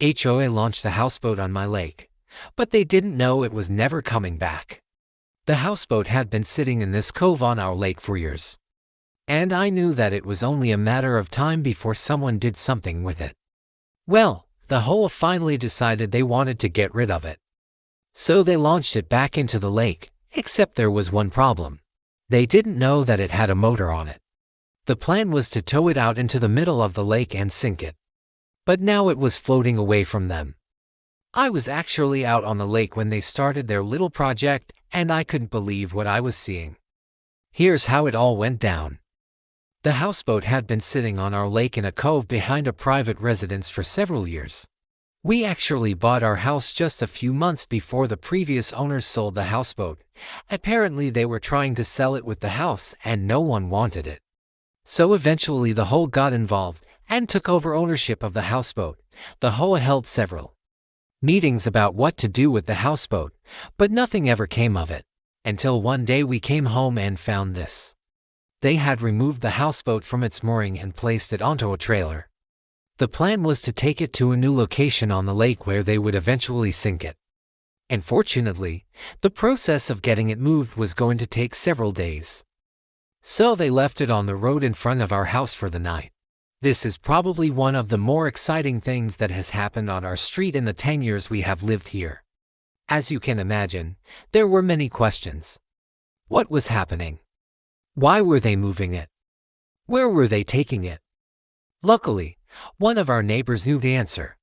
HOA launched a houseboat on my lake, but they didn't know it was never coming back. The houseboat had been sitting in this cove on our lake for years, and I knew that it was only a matter of time before someone did something with it. Well, the HOA finally decided they wanted to get rid of it. So they launched it back into the lake, except there was one problem. They didn't know that it had a motor on it. The plan was to tow it out into the middle of the lake and sink it. But now it was floating away from them. I was actually out on the lake when they started their little project, and I couldn't believe what I was seeing. Here's how it all went down. The houseboat had been sitting on our lake in a cove behind a private residence for several years. We actually bought our house just a few months before the previous owners sold the houseboat. Apparently they were trying to sell it with the house and no one wanted it. So eventually the HOA got involved and took over ownership of the houseboat. The HOA held several meetings about what to do with the houseboat, but nothing ever came of it, until one day we came home and found this. They had removed the houseboat from its mooring and placed it onto a trailer. The plan was to take it to a new location on the lake where they would eventually sink it. Unfortunately, the process of getting it moved was going to take several days. So they left it on the road in front of our house for the night. This is probably one of the more exciting things that has happened on our street in the 10 years we have lived here. As you can imagine, there were many questions. What was happening? Why were they moving it? Where were they taking it? Luckily, one of our neighbors knew the answer.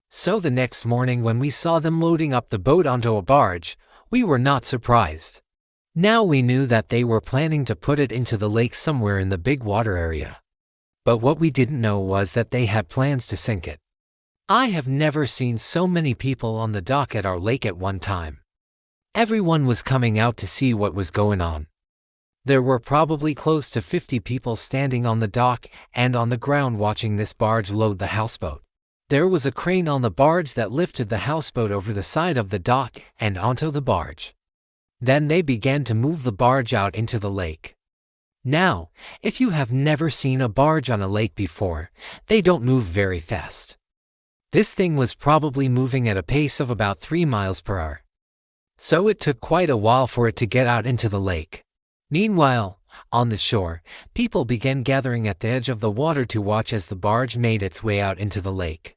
So the next morning when we saw them loading up the boat onto a barge, we were not surprised. Now we knew that they were planning to put it into the lake somewhere in the big water area. But what we didn't know was that they had plans to sink it. I have never seen so many people on the dock at our lake at one time. Everyone was coming out to see what was going on. There were probably close to 50 people standing on the dock and on the ground watching this barge load the houseboat. There was a crane on the barge that lifted the houseboat over the side of the dock and onto the barge. Then they began to move the barge out into the lake. Now, if you have never seen a barge on a lake before, they don't move very fast. This thing was probably moving at a pace of about 3 miles per hour. So it took quite a while for it to get out into the lake. Meanwhile, on the shore, people began gathering at the edge of the water to watch as the barge made its way out into the lake.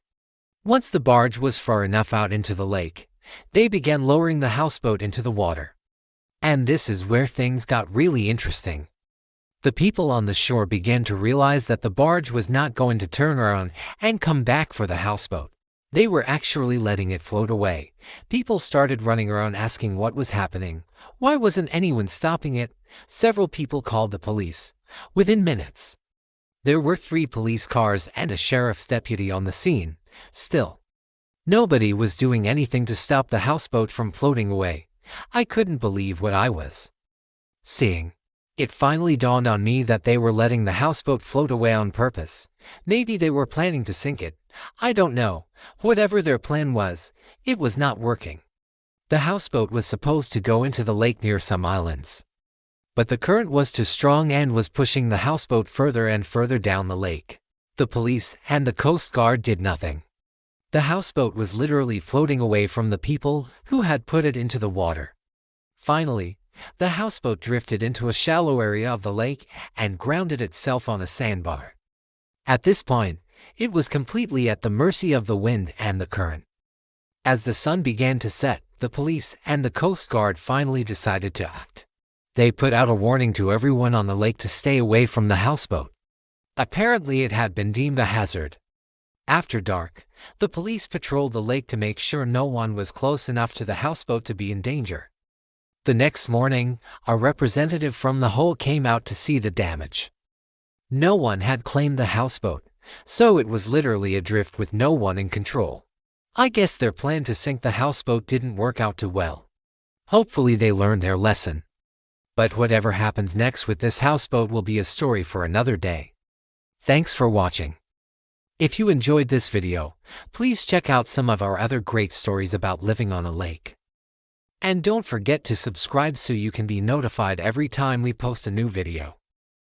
Once the barge was far enough out into the lake, they began lowering the houseboat into the water. And this is where things got really interesting. The people on the shore began to realize that the barge was not going to turn around and come back for the houseboat. They were actually letting it float away. People started running around asking what was happening. Why wasn't anyone stopping it? Several people called the police. Within minutes, there were 3 police cars and a sheriff's deputy on the scene. Still, nobody was doing anything to stop the houseboat from floating away. I couldn't believe what I was seeing. It finally dawned on me that they were letting the houseboat float away on purpose. Maybe they were planning to sink it. I don't know. Whatever their plan was, it was not working. The houseboat was supposed to go into the lake near some islands. But the current was too strong and was pushing the houseboat further and further down the lake. The police and the Coast Guard did nothing. The houseboat was literally floating away from the people who had put it into the water. Finally, the houseboat drifted into a shallow area of the lake and grounded itself on a sandbar. At this point, it was completely at the mercy of the wind and the current. As the sun began to set, the police and the Coast Guard finally decided to act. They put out a warning to everyone on the lake to stay away from the houseboat. Apparently it had been deemed a hazard. After dark, the police patrolled the lake to make sure no one was close enough to the houseboat to be in danger. The next morning, a representative from the HOA came out to see the damage. No one had claimed the houseboat, so it was literally adrift with no one in control. I guess their plan to sink the houseboat didn't work out too well. Hopefully they learned their lesson. But whatever happens next with this houseboat will be a story for another day. Thanks for watching. If you enjoyed this video, please check out some of our other great stories about living on a lake. And don't forget to subscribe so you can be notified every time we post a new video.